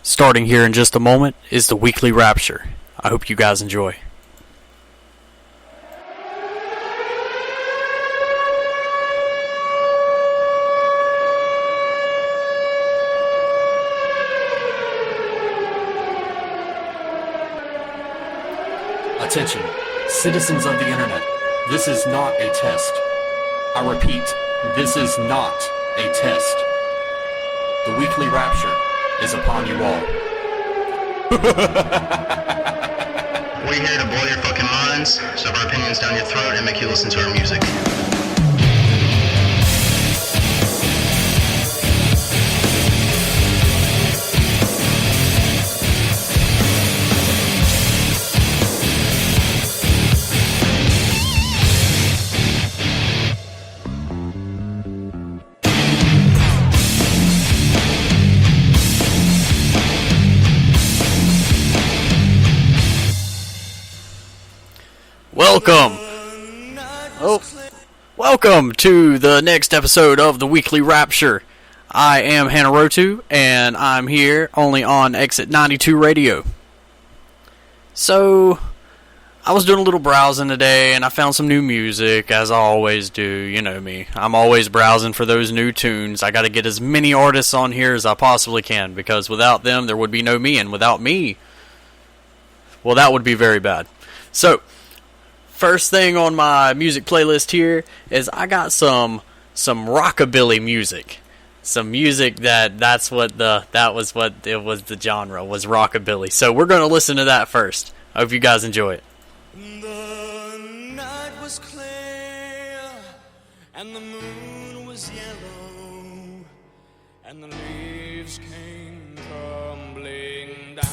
Starting here in just a moment is the Weekly Rapture. I hope you guys enjoy. Attention, citizens of the internet. This is not a test. I repeat, this is not a test. The Weekly Rapture is upon you all. We're here to blow your fucking minds, shove our opinions down your throat, and make you listen to our music. Welcome to the next episode of the Weekly Rapture. I am Hanarotu, and I'm here only on Exit 92 Radio. So, I was doing a little browsing today, and I found some new music, as I always do. You know me. I'm always browsing for those new tunes. I gotta get as many artists on here as I possibly can, because without them, there would be no me, and without me, well, that would be very bad. So, first thing on my music playlist here is I got some rockabilly music. Some music that was the genre, was rockabilly. So we're gonna listen to that first. I hope you guys enjoy it. The night was clear and the moon was yellow and the leaves came tumbling down.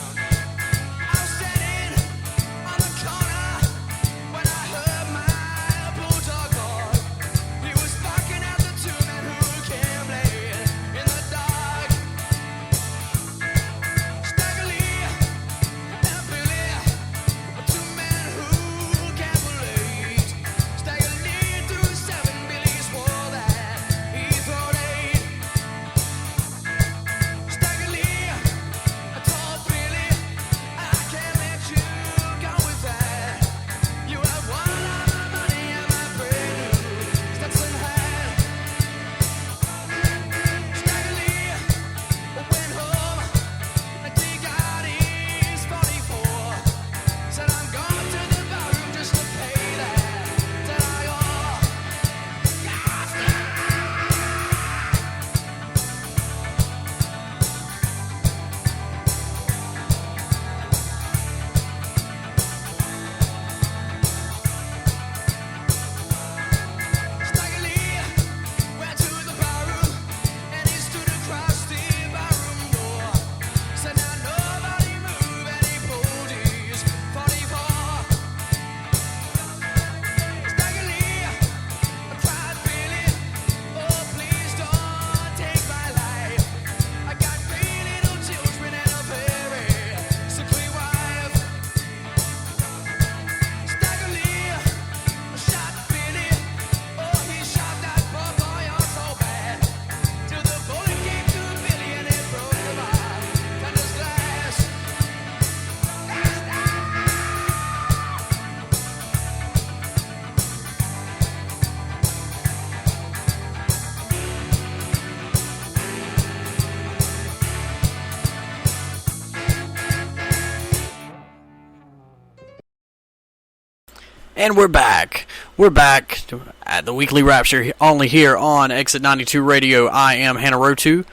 And we're back. We're back at the Weekly Rapture, only here on Exit 92 Radio. I am Hanarotu.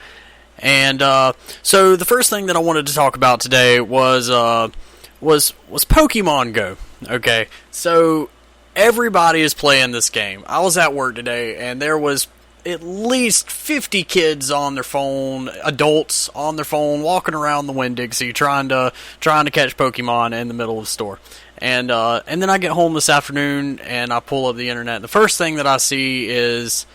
And so the first thing that I wanted to talk about today was Pokemon Go. Okay, so everybody is playing this game. I was at work today, and there was at least 50 kids on their phone, adults on their phone, walking around the Winn-Dixie trying to catch Pokemon in the middle of the store. And then I get home this afternoon and I pull up the internet. The first thing that I see is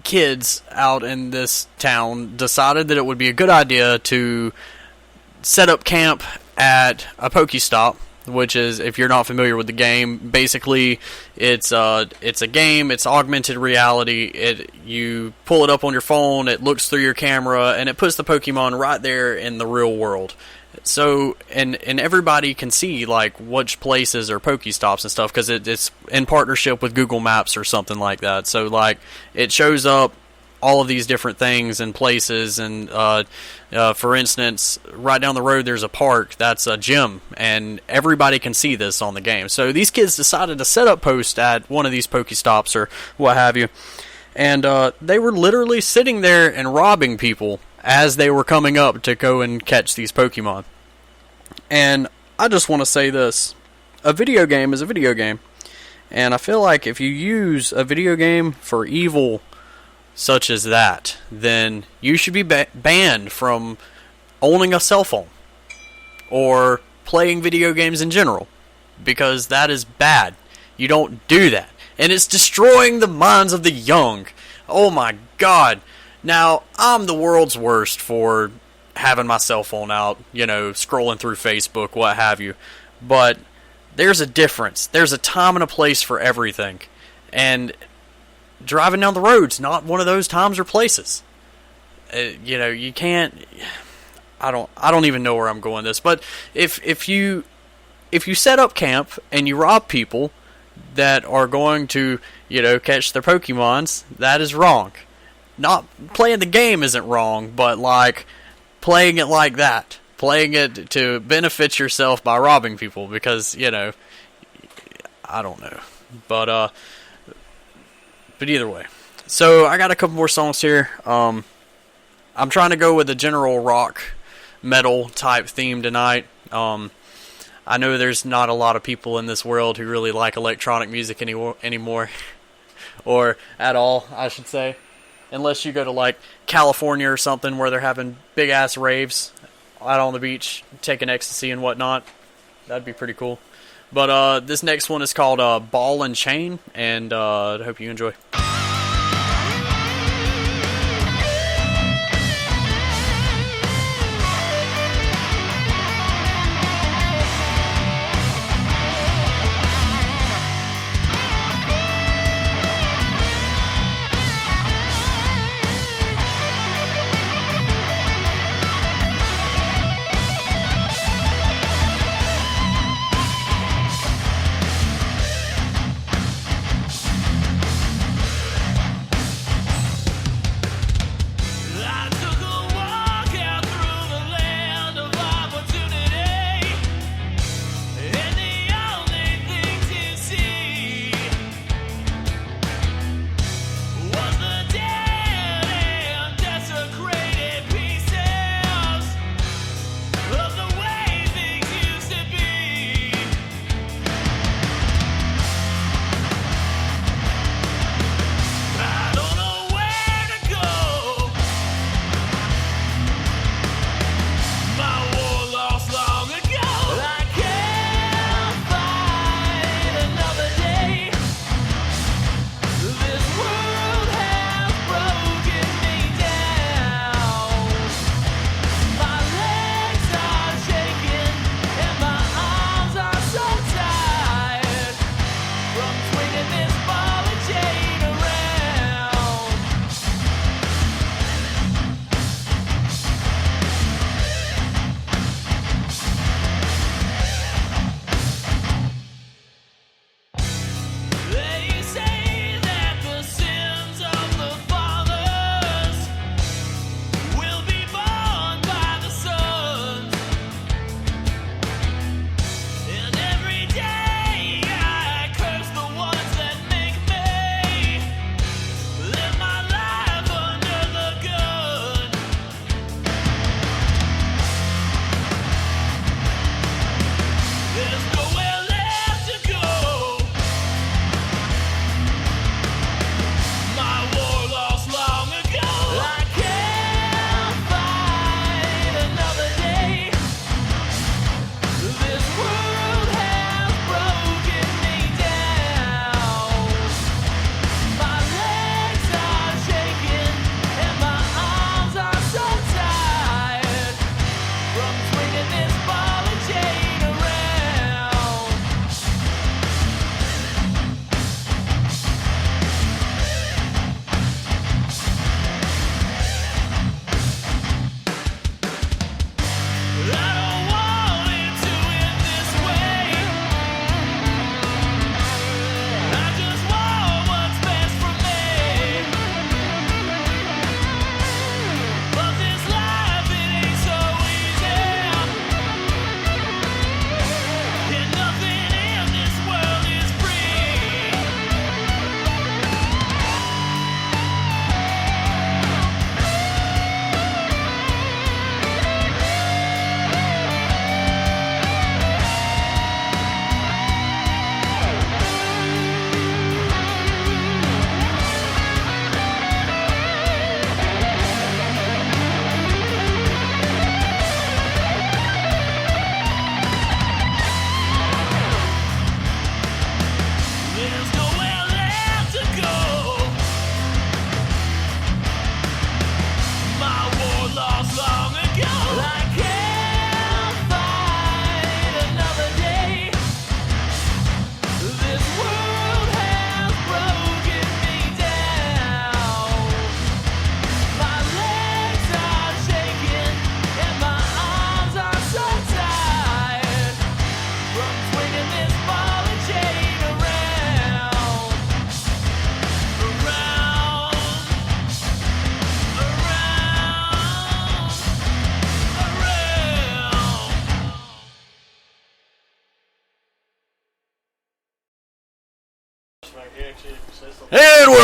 kids out in this town decided that it would be a good idea to set up camp at a Pokestop which is, if you're not familiar with the game, basically it's a game. It's augmented reality. You pull it up on your phone, it looks through your camera, and it puts the Pokemon right there in the real world. So, and everybody can see like which places are Pokestops and stuff, because it's in partnership with Google Maps or something like that. So like it shows up all of these different things and places, and for instance, right down the road there's a park that's a gym, and everybody can see this on the game. So these kids decided to set up posts at one of these Pokestops or what have you, and they were literally sitting there and robbing people as they were coming up to go and catch these Pokemon. And I just want to say this: a video game is a video game, and I feel like if you use a video game for evil such as that, then you should be banned from owning a cell phone or playing video games in general, because that is bad. You don't do that, and it's destroying the minds of the young. Oh my god. Now, I'm the world's worst for having my cell phone out, scrolling through Facebook, what have you, but there's a difference. There's a time and a place for everything, and driving down the road's not one of those times or places. You can't. I don't even know where I'm going with this. But if you set up camp and you rob people that are going to catch their Pokemons, that is wrong. Not playing the game isn't wrong, but like playing it like that, playing it to benefit yourself by robbing people, because I don't know, but either way. So I got a couple more songs here. I'm trying to go with a general rock, metal type theme tonight. I know there's not a lot of people in this world who really like electronic music anymore, or at all, I should say, unless you go to like California or something where they're having big ass raves out on the beach, taking ecstasy and whatnot. That'd be pretty cool. But this next one is called Ball and Chain, and I hope you enjoy.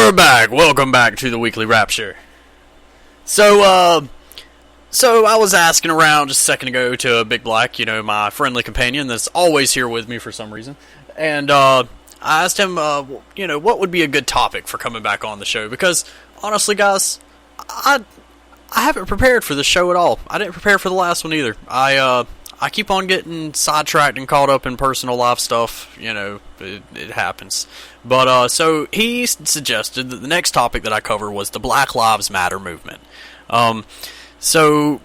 we're back. Welcome back to the Weekly Rapture. So I was asking around just a second ago to Big Black, my friendly companion that's always here with me for some reason. And I asked him, what would be a good topic for coming back on the show? Because, honestly, guys, I haven't prepared for this show at all. I didn't prepare for the last one either. I keep on getting sidetracked and caught up in personal life stuff. It happens. But, so he suggested that the next topic that I cover was the Black Lives Matter movement. So,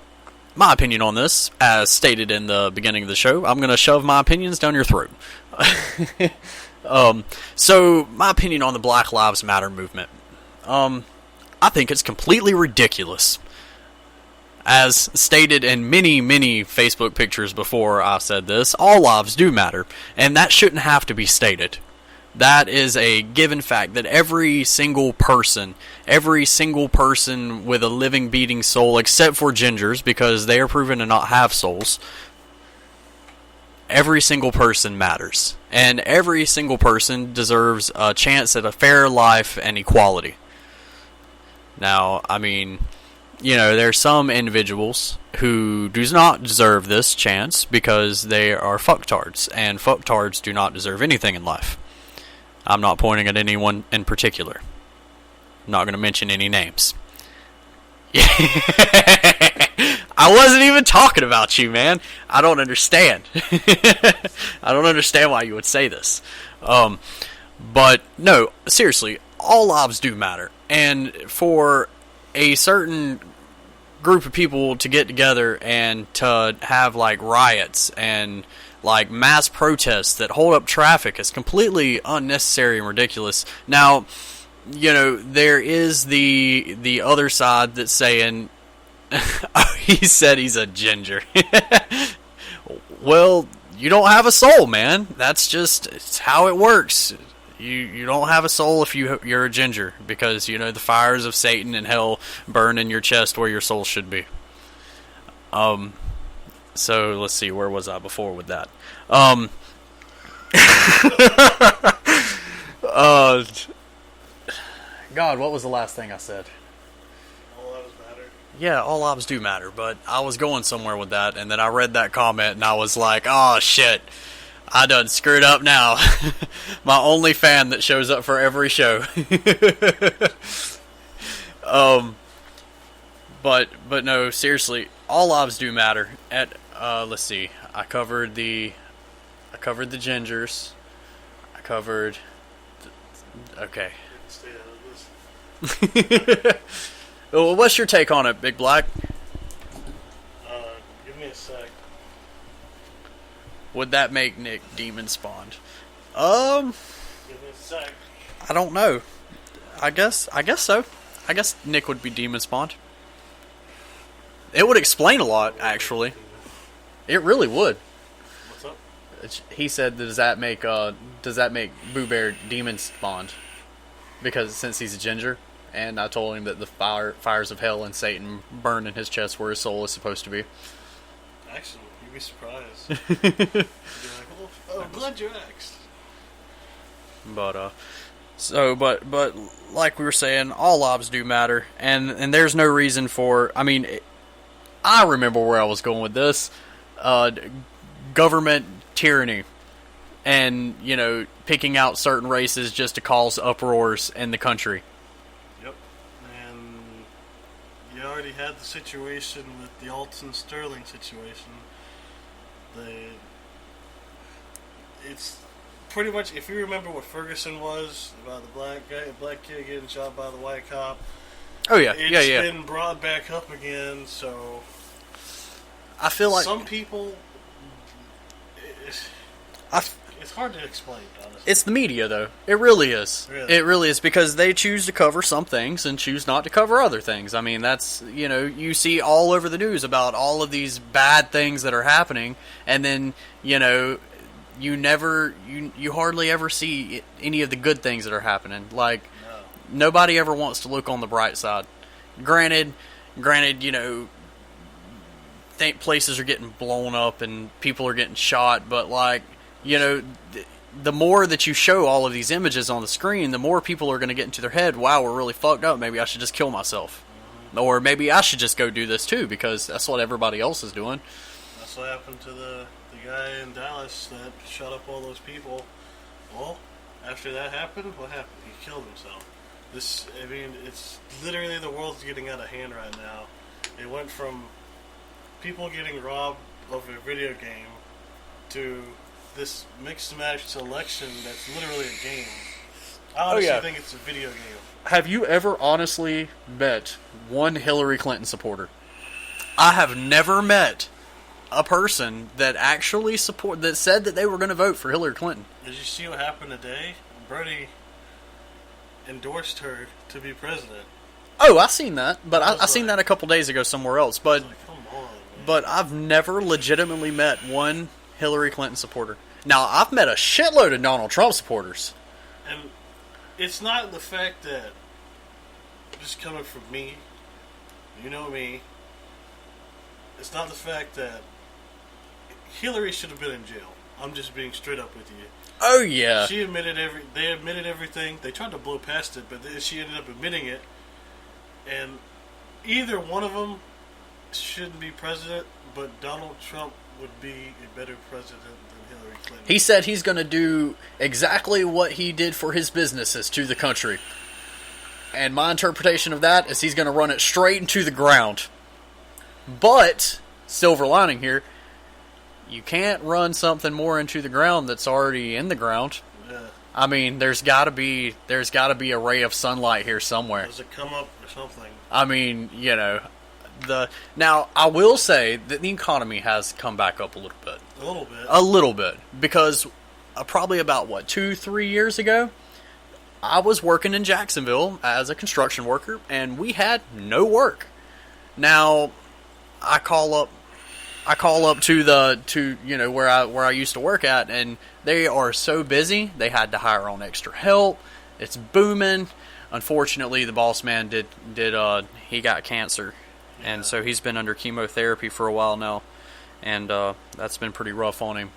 my opinion on this, as stated in the beginning of the show, I'm going to shove my opinions down your throat. So, my opinion on the Black Lives Matter movement. I think it's completely ridiculous. As stated in many, many Facebook pictures before I said this, all lives do matter, and that shouldn't have to be stated. That is a given fact that every single person with a living, beating soul, except for gingers, because they are proven to not have souls, every single person matters. And every single person deserves a chance at a fair life and equality. Now, there's some individuals who do not deserve this chance because they are fucktards, and fucktards do not deserve anything in life. I'm not pointing at anyone in particular. I'm not going to mention any names. I wasn't even talking about you, man. I don't understand. I don't understand why you would say this. But, no, seriously, all lives do matter. And for a certain group of people to get together and to have, riots and mass protests that hold up traffic is completely unnecessary and ridiculous. Now, there is the other side that's saying, he said he's a ginger. Well, you don't have a soul, man. It's how it works. You don't have a soul if you're a ginger, because, the fires of Satan and hell burn in your chest where your soul should be. So, let's see, where was I before with that? God, what was the last thing I said? All lives matter. Yeah, all lives do matter, but I was going somewhere with that, and then I read that comment, and I was like, oh, shit, I done screwed up now. My only fan that shows up for every show. But no, seriously, all lives do matter. Let's see, I covered the gingers. I covered. Okay. Stay out of this. Well, what's your take on it, Big Black? Give me a sec. Would that make Nick demon spawned? Give me a sec. I don't know. I guess so. I guess Nick would be demon spawned. It would explain a lot, actually. It really would. What's up? He said, does that make Boo Bear demon spawned? Because since he's a ginger, and I told him that the fires of hell and Satan burn in his chest where his soul is supposed to be. Actually, you'd be surprised. You'd be like, oh, I'm glad you asked. But but like we were saying, all lives do matter, and there's no reason for. I remember where I was going with this. Government tyranny, and picking out certain races just to cause uproars in the country. Yep. And you already had the situation with the Alton Sterling situation. It's pretty much, if you remember what Ferguson was about the black kid getting shot by the white cop. Oh yeah, it's been brought back up again. So I feel like some people. It's hard to explain, honestly. It's the media, though. It really is. Really? It really is, because they choose to cover some things and choose not to cover other things. That's, you see all over the news about all of these bad things that are happening, and then, you hardly ever see any of the good things that are happening. Nobody ever wants to look on the bright side. Granted, places are getting blown up and people are getting shot, but the more that you show all of these images on the screen, the more people are going to get into their head, wow, we're really fucked up, maybe I should just kill myself. Or maybe I should just go do this too, because that's what everybody else is doing. That's what happened to the guy in Dallas that shot up all those people. Well, after that happened, what happened? He killed himself. It's literally the world's getting out of hand right now. It went from people getting robbed of a video game to this mixed match selection that's literally a game. I honestly think it's a video game. Have you ever honestly met one Hillary Clinton supporter? I have never met a person that actually that said that they were going to vote for Hillary Clinton. Did you see what happened today? Bernie endorsed her to be president. Oh, I seen that, but I seen that a couple days ago somewhere else. But come on, man. But I've never legitimately met one Hillary Clinton supporter. Now, I've met a shitload of Donald Trump supporters. And it's not the fact that, just coming from me, you know me, it's not the fact that Hillary should have been in jail. I'm just being straight up with you. Oh, yeah. They admitted everything. They tried to blow past it, but then she ended up admitting it. And either one of them shouldn't be president, but Donald Trump would be a better president than Hillary Clinton. He said he's going to do exactly what he did for his businesses to the country. And my interpretation of that is he's going to run it straight into the ground. But, silver lining here, you can't run something more into the ground that's already in the ground. Yeah. I mean, there's got to be a ray of sunlight here somewhere. Does it come up or something? I mean, now I will say that the economy has come back up a little bit. A little bit, because probably about 2-3 years ago, I was working in Jacksonville as a construction worker, and we had no work. Now, I call up to where I used to work at, and they are so busy. They had to hire on extra help. It's booming. Unfortunately, the boss man he got cancer, and so he's been under chemotherapy for a while now, and that's been pretty rough on him.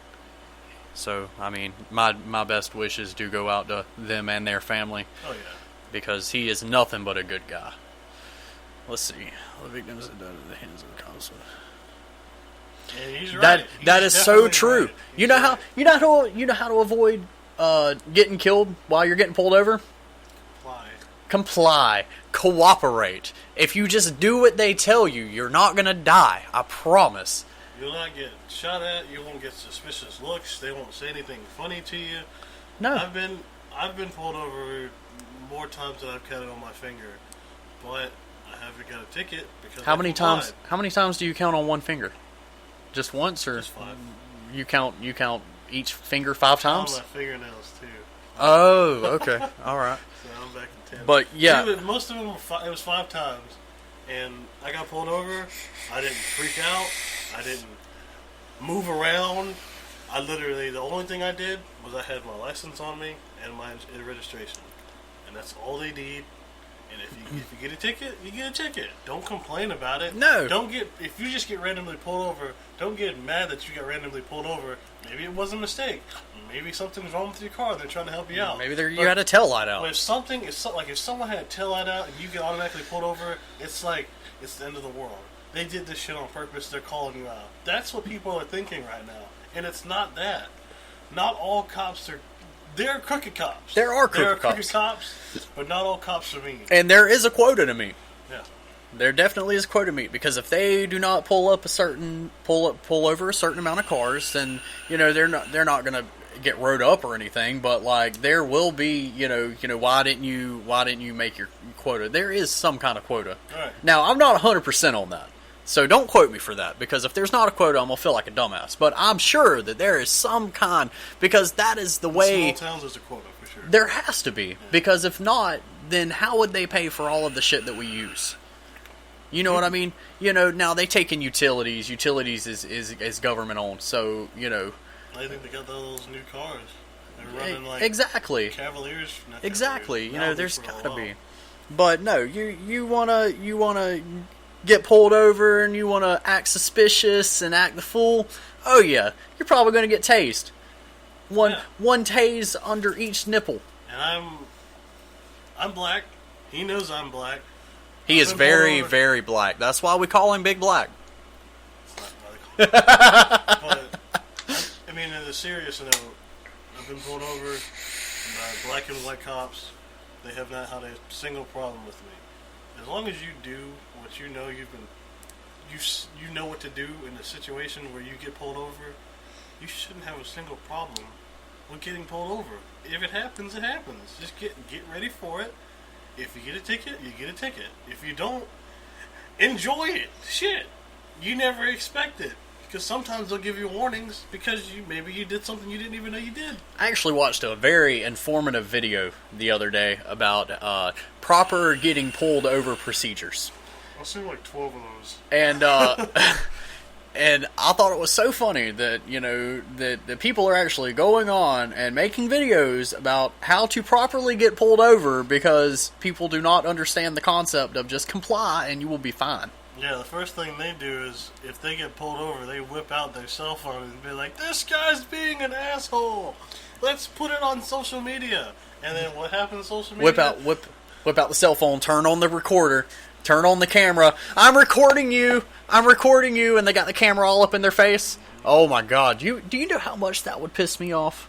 So, I mean, my best wishes do go out to them and their family. Oh, yeah. Because he is nothing but a good guy. Let's see. The victims that died at the hands of the cops. Yeah, he's right. That is so true. Right. You know how to avoid getting killed while you're getting pulled over? Comply. Cooperate. If you just do what they tell you, you're not going to die. I promise. You'll not get shot at. You won't get suspicious looks. They won't say anything funny to you. No. I've been pulled over more times than I've counted on my finger, but I haven't got a ticket because How many times do you count on one finger? Just once, or just 5? You count each finger 5 times? I count my fingernails too. Oh, okay. All right. So I'm back in 10. But yeah, Dude, most of them it was 5 times, and I got pulled over. I didn't freak out. I didn't move around. The only thing I did was I had my license on me and my registration, and that's all they need. And if you get a ticket, you get a ticket. Don't complain about it. No. If you just get randomly pulled over, don't get mad that you got randomly pulled over. Maybe it was a mistake. Maybe something's wrong with your car. They're trying to help you out. Maybe you had a tail light out. But if someone had a tail light out and you get automatically pulled over, it's like it's the end of the world. They did this shit on purpose. They're calling you out. That's what people are thinking right now, and it's not that. Not all cops are. They're crooked cops. There are crooked cops, but not all cops are mean. And there is a quota to meet. Yeah. There definitely is a quota to meet, because if they do not pull over a certain amount of cars, then they're not going to get rode up or anything. But like there will be why didn't you make your quota? There is some kind of quota. Right. Now I'm not 100% on that. So don't quote me for that, because if there's not a quota, I'm going to feel like a dumbass. But I'm sure that there is some kind, because that is the way... Small towns, there's a quota, for sure. There has to be. Yeah. Because if not, then how would they pay for all of the shit that we use? You know what I mean? Now they take in utilities. Utilities is government-owned, so, I think they got those new cars. They're running like... Exactly. Cavaliers. Exactly. There's got to be. But no, you wanna get pulled over and you want to act suspicious and act the fool, oh yeah, you're probably going to get tased. one tase under each nipple. And I'm black. He knows I'm black. He is very, very black. That's why we call him Big Black. That's not why they call him. But I mean, in a serious note, I've been pulled over by black and white cops. They have not had a single problem with me. As long as you do what you know you know what to do in a situation where you get pulled over, you shouldn't have a single problem with getting pulled over. If it happens, it happens. Just get ready for it. If you get a ticket, you get a ticket. If you don't, enjoy it. Shit. You never expect it. Because sometimes they'll give you warnings because maybe you did something you didn't even know you did. I actually watched a very informative video the other day about proper getting pulled over procedures. I've seen like 12 of those. And and I thought it was so funny that, that people are actually going on and making videos about how to properly get pulled over because people do not understand the concept of just comply and you will be fine. Yeah, the first thing they do is, if they get pulled over, they whip out their cell phone and be like, "This guy's being an asshole. Let's put it on social media." And then what happens on social media? Whip out the cell phone, turn on the recorder, turn on the camera. I'm recording you, and they got the camera all up in their face. Oh my God, do you know how much that would piss me off?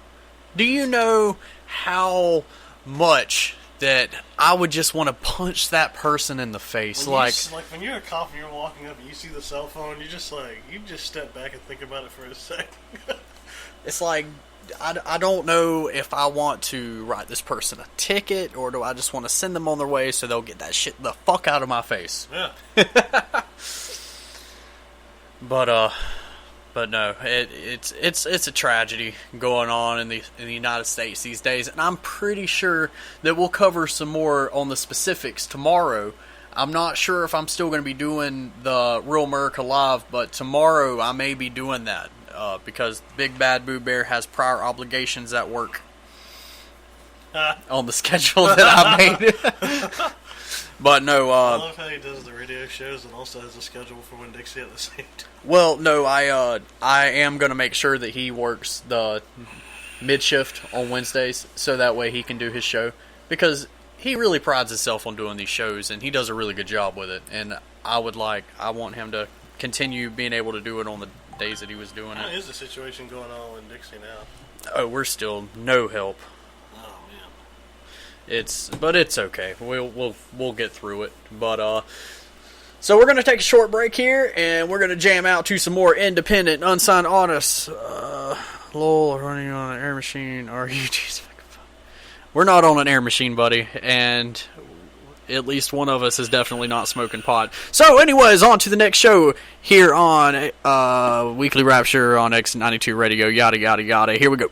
Do you know how much that I would just want to punch that person in the face? Like when you're a cop and you're walking up and you see the cell phone, you just step back and think about it for a second. It's like, I don't know if I want to write this person a ticket or do I just want to send them on their way so they'll get that shit the fuck out of my face. Yeah. But no, it's a tragedy going on in the United States these days, and I'm pretty sure that we'll cover some more on the specifics tomorrow. I'm not sure if I'm still going to be doing the Real America Live, but tomorrow I may be doing that because Big Bad Boo Bear has prior obligations at work on the schedule that I made. But no, I love how he does the radio shows and also has a schedule for Winn Dixie at the same time. Well, no, I am going to make sure that he works the mid-shift on Wednesdays so that way he can do his show because he really prides himself on doing these shows and he does a really good job with it. And I want him to continue being able to do it on the days that he was doing How it. is the situation going on in Dixie now? Oh, we're still no help. Oh man. But it's okay. We'll get through it. But so we're gonna take a short break here, and we're gonna jam out to some more independent, unsigned artists. Lol, running on an air machine. Are you? We're not on an air machine, buddy, and at least one of us is definitely not smoking pot. So, anyways, on to the next show here on Weekly Rapture on X92 Radio. Yada yada yada. Here we go.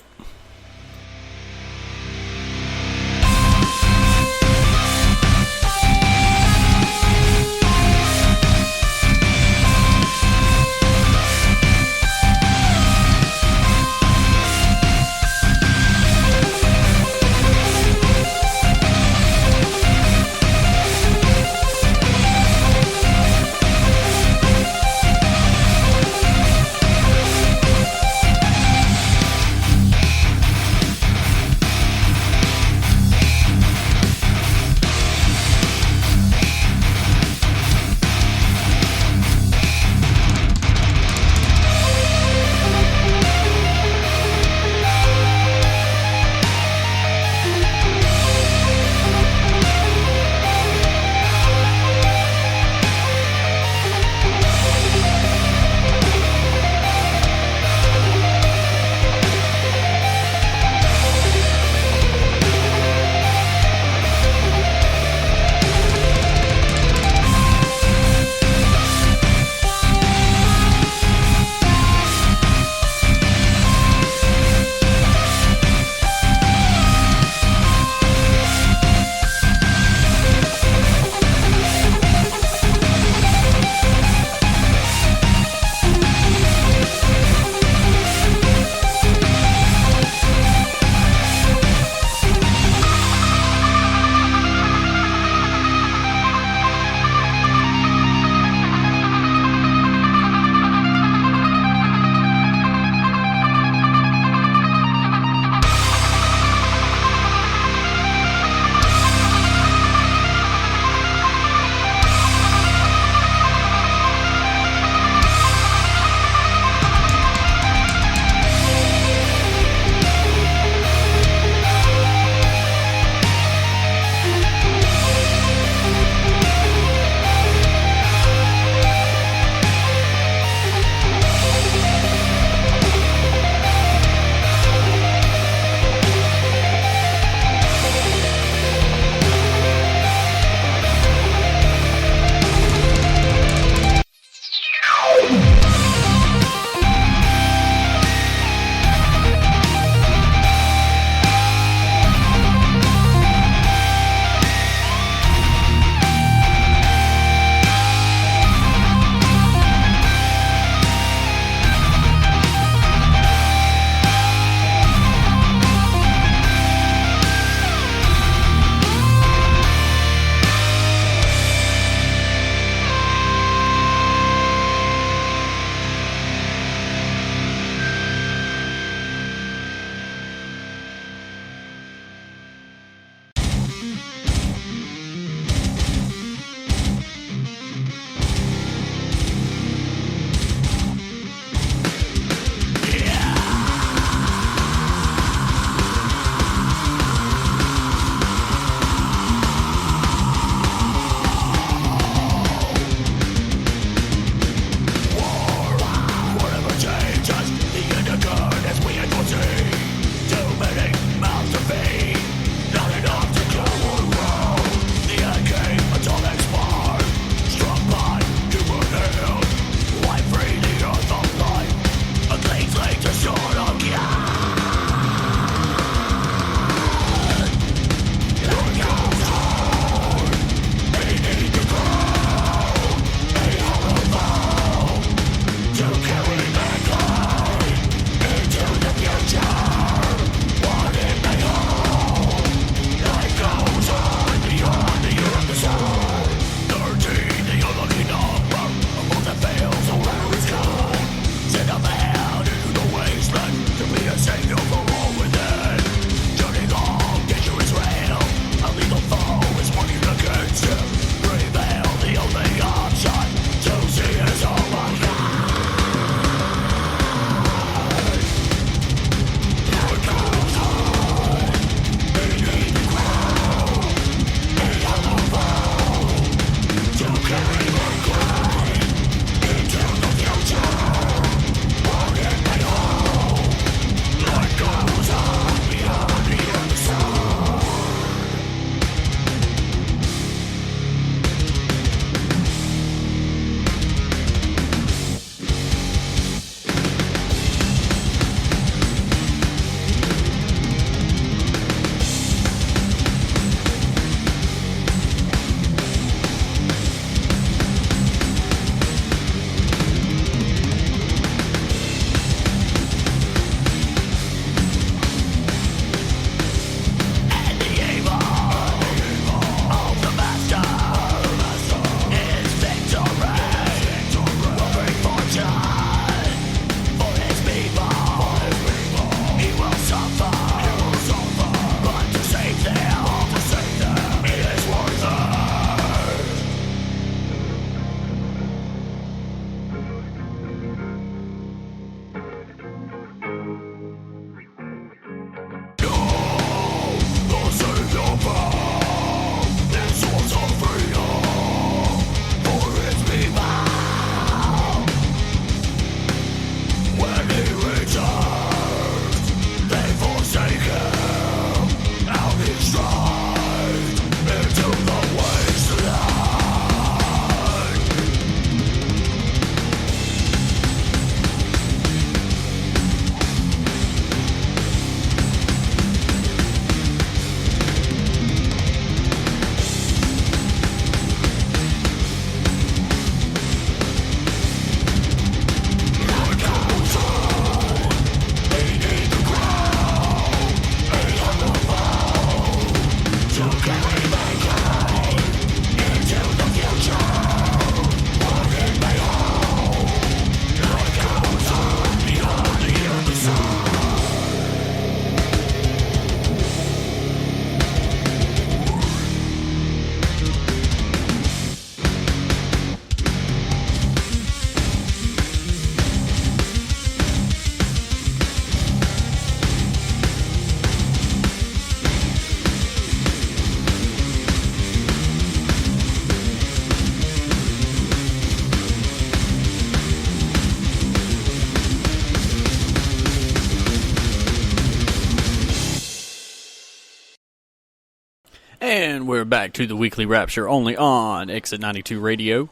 And we're back to the Weekly Rapture only on Exit 92 Radio.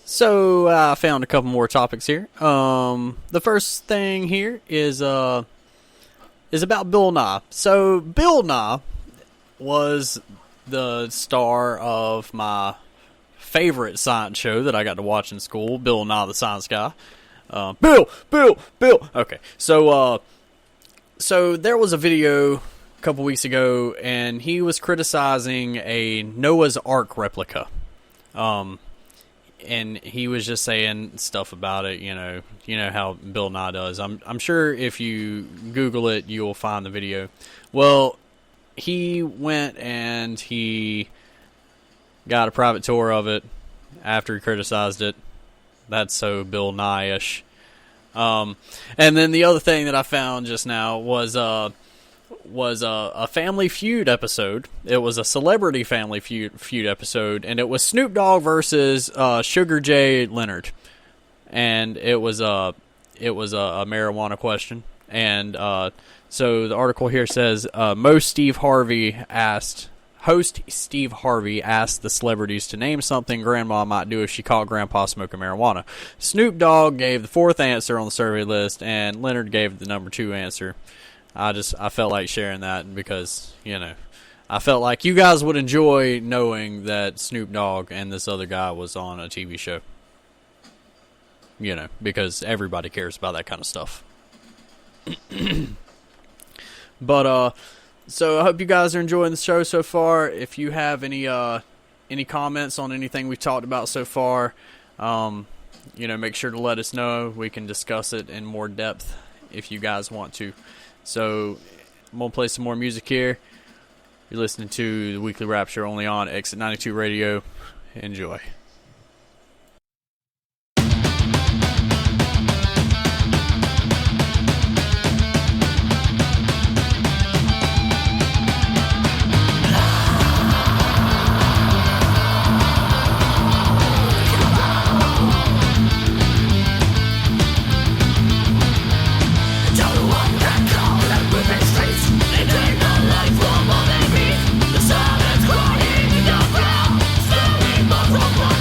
So I found a couple more topics here. The first thing here is about Bill Nye. So Bill Nye was the star of my favorite science show that I got to watch in school, Bill Nye the Science Guy. Bill. Okay, so there was a video a couple weeks ago, and he was criticizing a Noah's Ark replica. And he was just saying stuff about it, you know how Bill Nye does. I'm sure if you Google it, you'll find the video. Well, he went and he got a private tour of it after he criticized it. That's so Bill Nye-ish. And then the other thing that I found just now was a Family Feud episode. It was a celebrity Family Feud episode, and it was Snoop Dogg versus Sugar J Leonard, and it was a marijuana question. And so the article here says host Steve Harvey asked the celebrities to name something Grandma might do if she caught Grandpa smoking marijuana. Snoop Dogg gave the fourth answer on the survey list, and Leonard gave the number 2 answer. I felt like sharing that because, I felt like you guys would enjoy knowing that Snoop Dogg and this other guy was on a TV show. Because everybody cares about that kind of stuff. But, so I hope you guys are enjoying the show so far. If you have any comments on anything we've talked about so far, make sure to let us know. We can discuss it in more depth if you guys want to. So I'm going to play some more music here. You're listening to the Weekly Rapture only on Exit 92 Radio. Enjoy. The sun is crying in the ground, slowly but from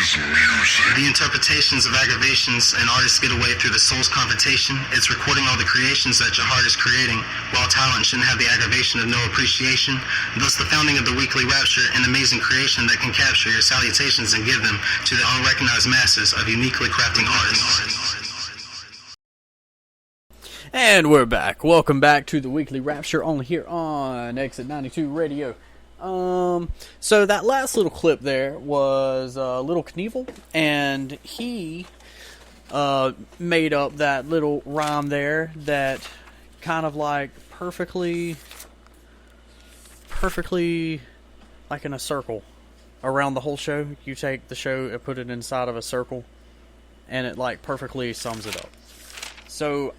The interpretations of aggravations an artist get away through the soul's confrontation. It's recording all the creations that your heart is creating. Raw talent shouldn't have the aggravation of no appreciation. Thus the founding of the Weekly Rapture, an amazing creation that can capture your salutations and give them to the unrecognized masses of uniquely crafting artists. And we're back. Welcome back to the Weekly Rapture, only here on Exit 92 Radio. So that last little clip there was Little Knievel, and he made up that little rhyme there that kind of like perfectly like in a circle around the whole show. You take the show and put it inside of a circle, and it like perfectly sums it up. So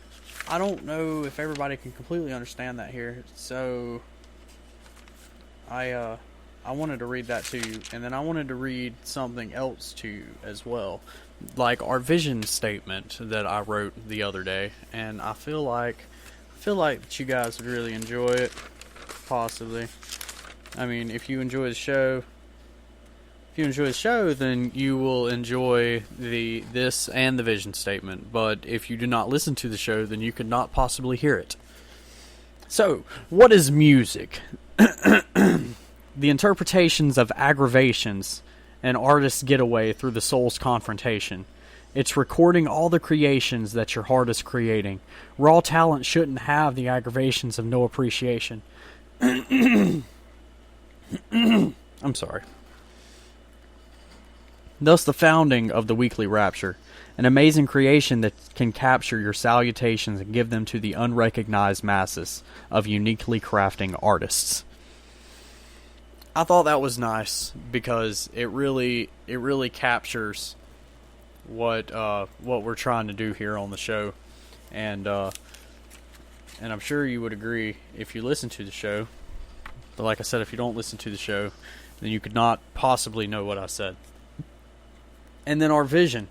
I don't know if everybody can completely understand that here, so I wanted to read that to you, and then I wanted to read something else to you as well, like our vision statement that I wrote the other day, and I feel like that you guys would really enjoy it, possibly. I mean, if you enjoy the show, then you will enjoy this and the vision statement. But if you do not listen to the show, then you could not possibly hear it. So, what is music? The interpretations of aggravations an artist's getaway through the soul's confrontation. It's recording all the creations that your heart is creating. Raw talent shouldn't have the aggravations of no appreciation. I'm sorry. Thus the founding of the Weekly Rapture, an amazing creation that can capture your salutations and give them to the unrecognized masses of uniquely crafting artists. I thought that was nice because it really captures what we're trying to do here on the show, and I'm sure you would agree if you listen to the show. But like I said, if you don't listen to the show, then you could not possibly know what I said. And then our vision,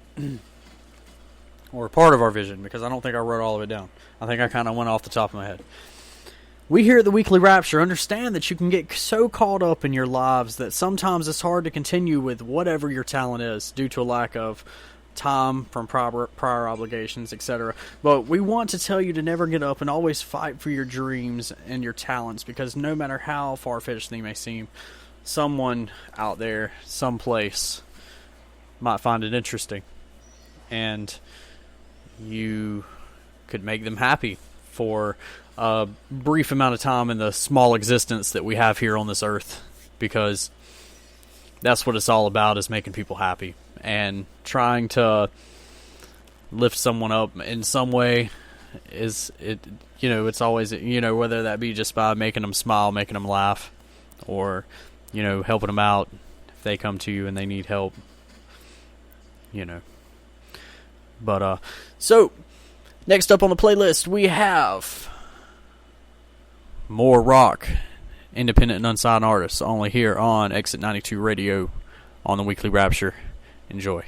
or part of our vision, because I don't think I wrote all of it down. I think I kind of went off the top of my head. We here at the Weekly Rapture understand that you can get so caught up in your lives that sometimes it's hard to continue with whatever your talent is due to a lack of time from prior obligations, etc. But we want to tell you to never get up and always fight for your dreams and your talents, because no matter how far-fetched they may seem, someone out there, someplace, might find it interesting, and you could make them happy for a brief amount of time in the small existence that we have here on this earth, because that's what it's all about, is making people happy and trying to lift someone up in some way. It's always, whether that be just by making them smile, making them laugh, or helping them out if they come to you and they need help. But so next up on the playlist we have more rock, independent and unsigned artists, only here on Exit 92 Radio on the Weekly Rapture. Enjoy.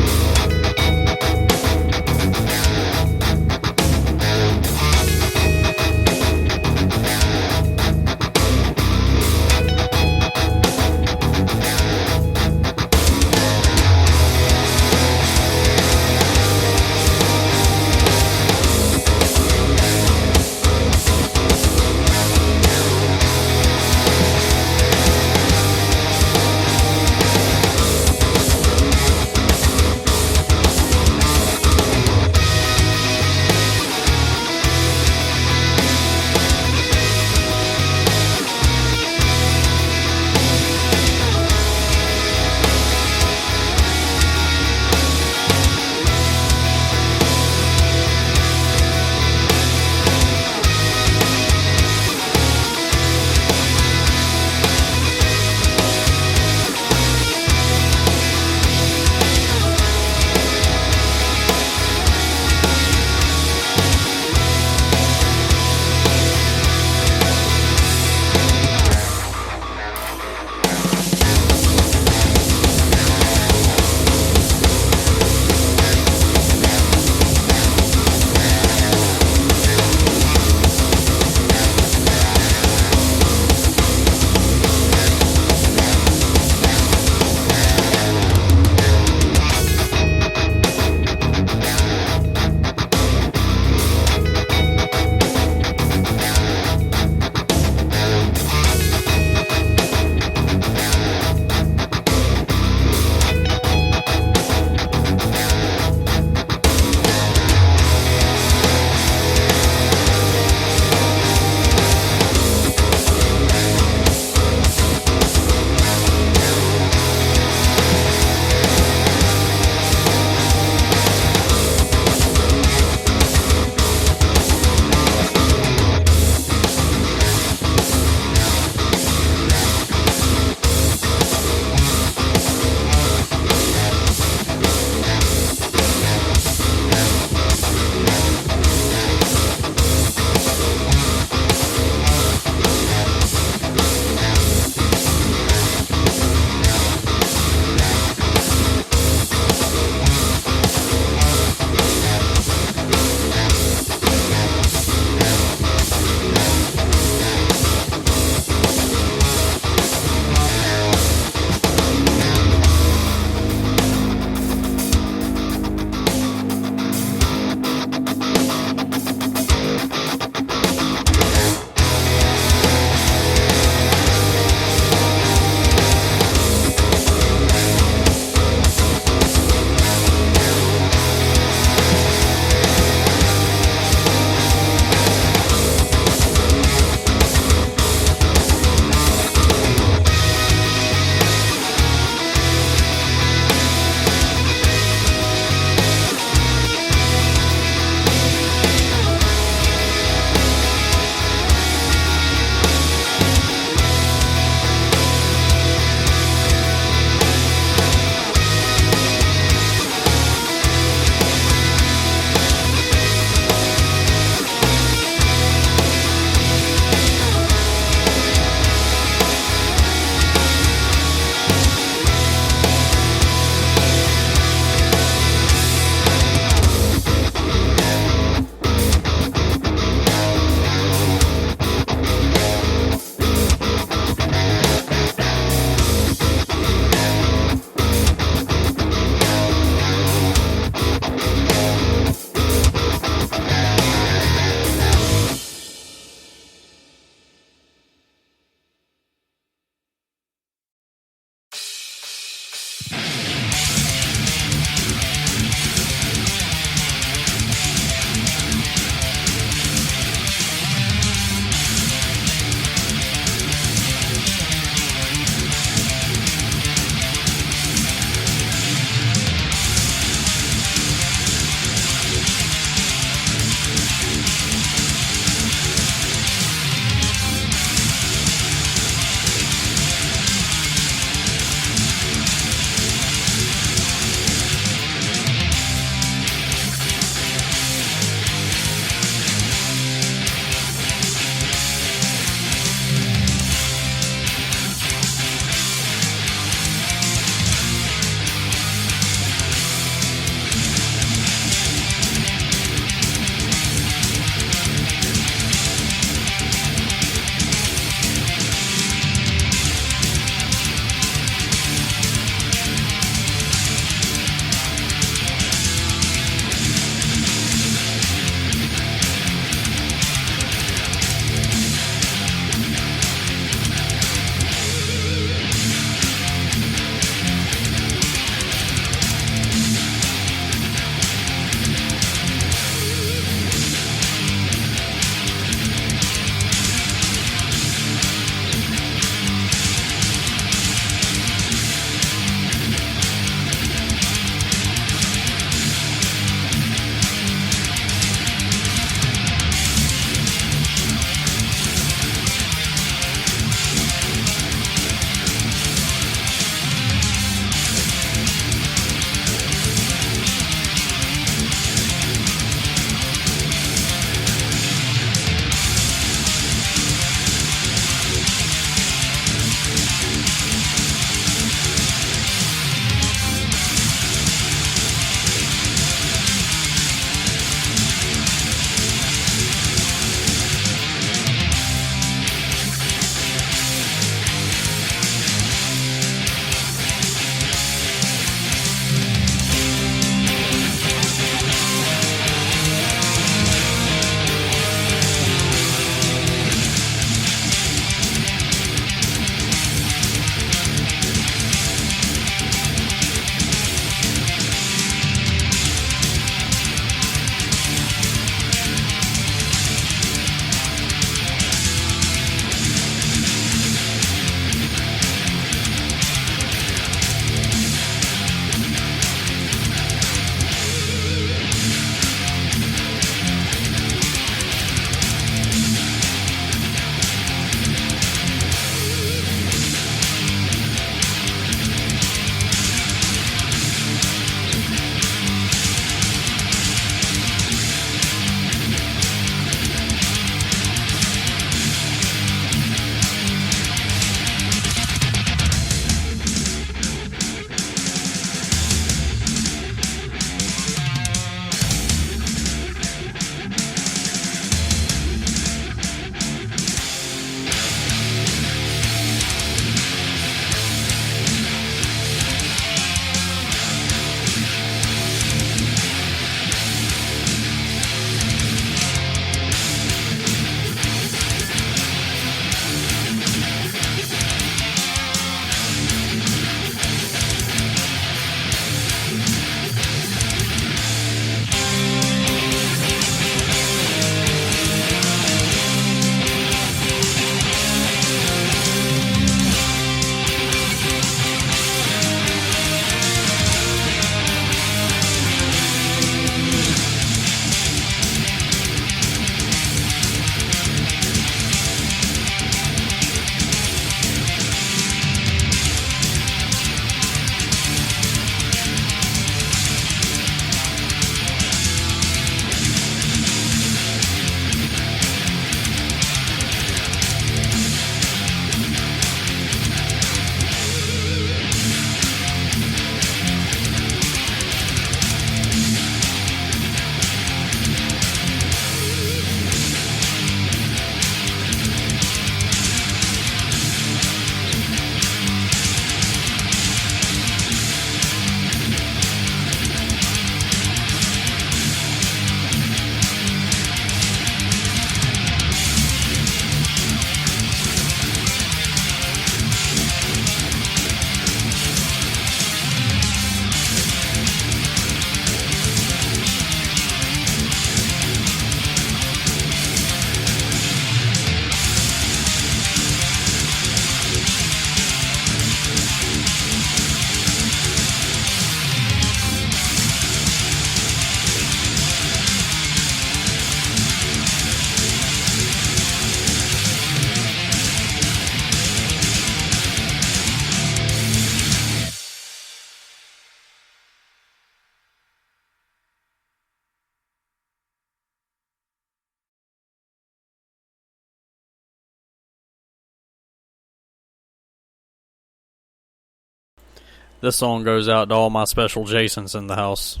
This song goes out to all my special Jasons in the house.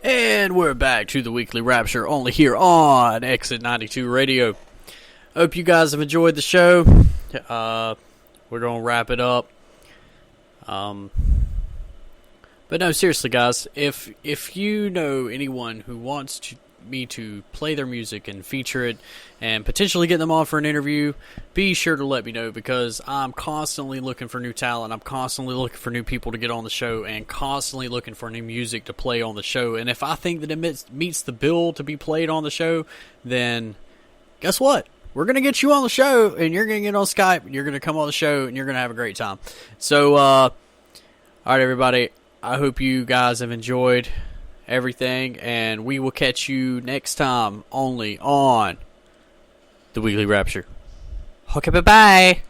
And we're back to the Weekly Rapture, only here on Exit 92 Radio. Hope you guys have enjoyed the show. We're going to wrap it up. But no, seriously, guys, if you know anyone who wants me to play their music and feature it and potentially get them on for an interview, be sure to let me know, because I'm constantly looking for new talent. I'm constantly looking for new people to get on the show and constantly looking for new music to play on the show. And if I think that it meets the bill to be played on the show, then guess what? We're going to get you on the show, and you're going to get on Skype, and you're going to come on the show, and you're going to have a great time. So, all right, everybody, I hope you guys have enjoyed everything, and we will catch you next time only on the Weekly Rapture. Okay, bye-bye.